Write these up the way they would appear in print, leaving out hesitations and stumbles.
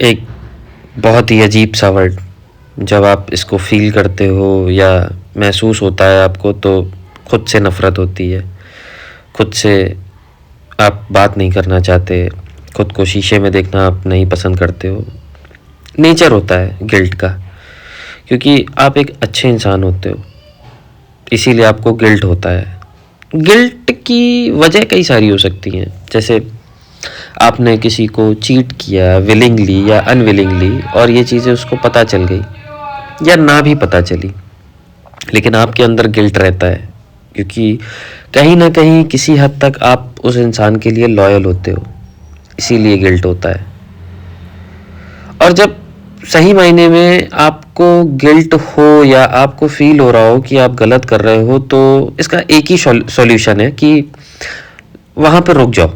एक बहुत ही अजीब सा वर्ड, जब आप इसको फ़ील करते हो या महसूस होता है आपको तो खुद से नफ़रत होती है। खुद से आप बात नहीं करना चाहते, खुद को शीशे में देखना आप नहीं पसंद करते हो। नेचर होता है गिल्ट का, क्योंकि आप एक अच्छे इंसान होते हो, इसीलिए आपको गिल्ट होता है। गिल्ट की वजह कई सारी हो सकती हैं, जैसे आपने किसी को चीट किया विलिंगली या अनविलिंगली और ये चीज़ें उसको पता चल गई या ना भी पता चली, लेकिन आपके अंदर गिल्ट रहता है, क्योंकि कहीं ना कहीं किसी हद तक आप उस इंसान के लिए लॉयल होते हो, इसीलिए गिल्ट होता है। और जब सही मायने में आपको गिल्ट हो या आपको फील हो रहा हो कि आप गलत कर रहे हो, तो इसका एक ही सॉल्यूशन है कि वहाँ पर रुक जाओ।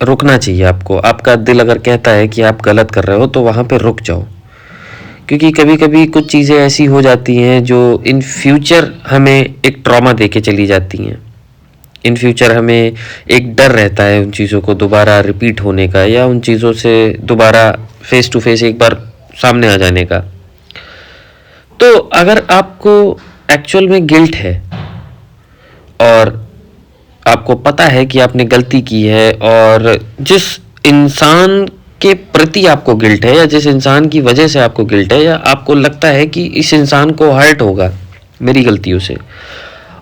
रुकना चाहिए आपको। आपका दिल अगर कहता है कि आप गलत कर रहे हो तो वहाँ पे रुक जाओ, क्योंकि कभी कभी कुछ चीज़ें ऐसी हो जाती हैं जो इन फ्यूचर हमें एक ट्रॉमा दे के चली जाती हैं। इन फ्यूचर हमें एक डर रहता है उन चीज़ों को दोबारा रिपीट होने का, या उन चीज़ों से दोबारा फेस टू फेस एक बार सामने आ जाने का। तो अगर आपको एक्चुअल में गिल्ट है और आपको पता है कि आपने गलती की है, और जिस इंसान के प्रति आपको गिल्ट है या जिस इंसान की वजह से आपको गिल्ट है, या आपको लगता है कि इस इंसान को हर्ट होगा मेरी गलतियों से,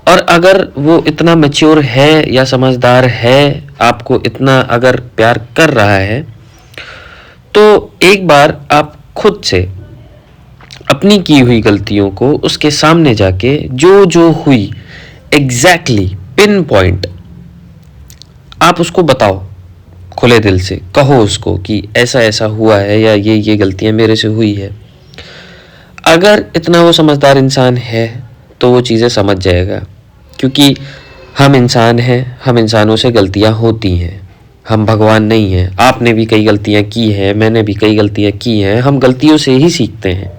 और अगर वो इतना मैच्योर है या समझदार है, आपको इतना अगर प्यार कर रहा है, तो एक बार आप खुद से अपनी की हुई गलतियों को उसके सामने जाके जो जो हुई एग्जैक्टली पिन पॉइंट आप उसको बताओ, खुले दिल से कहो उसको कि ऐसा ऐसा हुआ है या ये गलतियां मेरे से हुई है। अगर इतना वो समझदार इंसान है तो वो चीज़ें समझ जाएगा, क्योंकि हम इंसान हैं, हम इंसानों से गलतियां होती हैं, हम भगवान नहीं हैं। आपने भी कई गलतियां की हैं, मैंने भी कई गलतियां की हैं, हम गलतियों से ही सीखते हैं।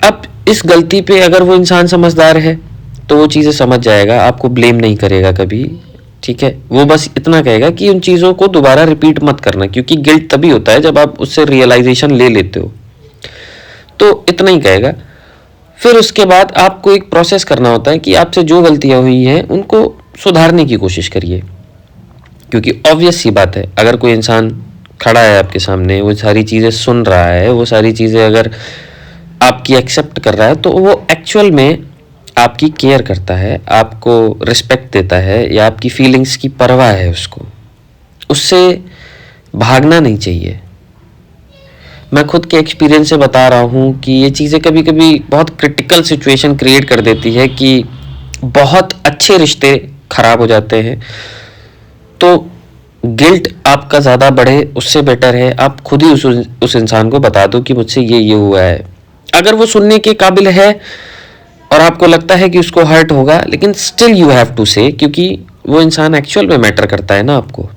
अब इस गलती पे अगर वो इंसान समझदार है तो वो चीज़ें समझ जाएगा, आपको ब्लेम नहीं करेगा कभी, ठीक है। वो बस इतना कहेगा कि उन चीज़ों को दोबारा रिपीट मत करना, क्योंकि गिल्ट तभी होता है जब आप उससे रियलाइजेशन ले लेते हो, तो इतना ही कहेगा। फिर उसके बाद आपको एक प्रोसेस करना होता है कि आपसे जो गलतियां हुई हैं उनको सुधारने की कोशिश करिए, क्योंकि ऑब्वियस सी बात है, अगर कोई इंसान खड़ा है आपके सामने, वो सारी चीज़ें सुन रहा है, वो सारी चीज़ें अगर आपकी एक्सेप्ट कर रहा है, तो वो एक्चुअल में आपकी केयर करता है, आपको रिस्पेक्ट देता है, या आपकी फीलिंग्स की परवाह है उसको। उससे भागना नहीं चाहिए। मैं खुद के एक्सपीरियंस से बता रहा हूँ कि ये चीज़ें कभी कभी बहुत क्रिटिकल सिचुएशन क्रिएट कर देती है कि बहुत अच्छे रिश्ते खराब हो जाते हैं। तो गिल्ट आपका ज़्यादा बढ़े उससे बेटर है आप खुद ही उस इंसान को बता दो कि मुझसे ये हुआ है। अगर वो सुनने के काबिल है और आपको लगता है कि उसको हर्ट होगा, लेकिन स्टिल यू हैव टू से, क्योंकि वो इंसान एक्चुअल में मैटर करता है ना आपको,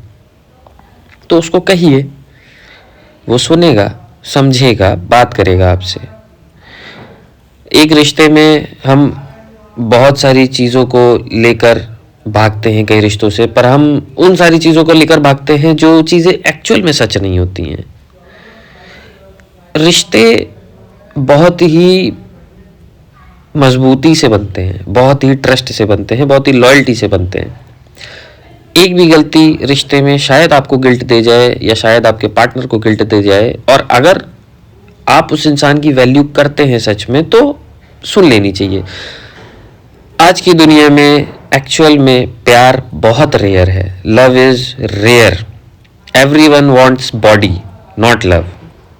तो उसको कहिए, वो सुनेगा, समझेगा, बात करेगा आपसे। एक रिश्ते में हम बहुत सारी चीज़ों को लेकर भागते हैं कई रिश्तों से, पर हम उन सारी चीज़ों को लेकर भागते हैं जो चीज़ें एक्चुअल में सच नहीं होती हैं। रिश्ते बहुत ही मजबूती से बनते हैं, बहुत ही ट्रस्ट से बनते हैं, बहुत ही लॉयल्टी से बनते हैं। एक भी गलती रिश्ते में शायद आपको गिल्ट दे जाए या शायद आपके पार्टनर को गिल्ट दे जाए, और अगर आप उस इंसान की वैल्यू करते हैं सच में, तो सुन लेनी चाहिए। आज की दुनिया में एक्चुअल में प्यार बहुत रेयर है, love is rare. Everyone wants body not love,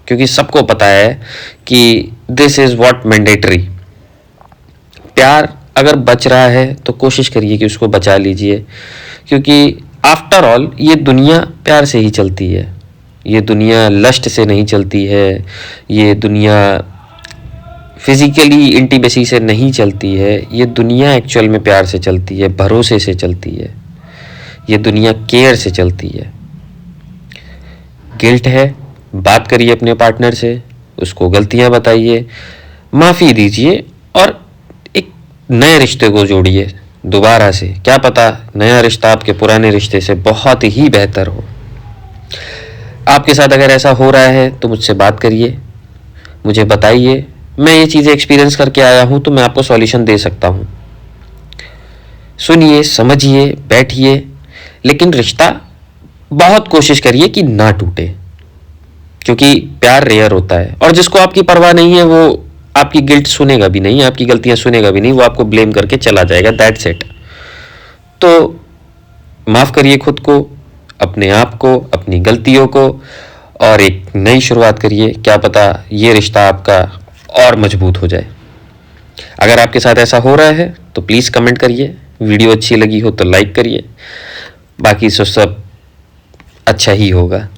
क्योंकि सबको पता है कि दिस इज व्हाट मैंडेटरी। प्यार अगर बच रहा है तो कोशिश करिए कि उसको बचा लीजिए, क्योंकि आफ्टर ऑल ये दुनिया प्यार से ही चलती है। ये दुनिया लस्ट से नहीं चलती है, ये दुनिया फिजिकली इंटीमेसी से नहीं चलती है, ये दुनिया एक्चुअल में प्यार से चलती है, भरोसे से चलती है, ये दुनिया केयर से चलती है। गिल्ट है, बात करिए अपने पार्टनर से, उसको गलतियां बताइए, माफ़ी दीजिए, और एक नए रिश्ते को जोड़िए दोबारा से। क्या पता नया रिश्ता आपके पुराने रिश्ते से बहुत ही बेहतर हो। आपके साथ अगर ऐसा हो रहा है तो मुझसे बात करिए, मुझे बताइए। मैं ये चीज़ें एक्सपीरियंस करके आया हूँ तो मैं आपको सॉल्यूशन दे सकता हूँ। सुनिए, समझिए, बैठिए, लेकिन रिश्ता बहुत कोशिश करिए कि ना टूटे, क्योंकि प्यार रेयर होता है। और जिसको आपकी परवाह नहीं है वो आपकी गिल्ट सुनेगा भी नहीं, आपकी गलतियां सुनेगा भी नहीं, वो आपको ब्लेम करके चला जाएगा। That's it. तो माफ़ करिए खुद को, अपने आप को, अपनी गलतियों को, और एक नई शुरुआत करिए। क्या पता ये रिश्ता आपका और मजबूत हो जाए। अगर आपके साथ ऐसा हो रहा है तो प्लीज़ कमेंट करिए, वीडियो अच्छी लगी हो तो लाइक करिए, बाकी सब अच्छा ही होगा।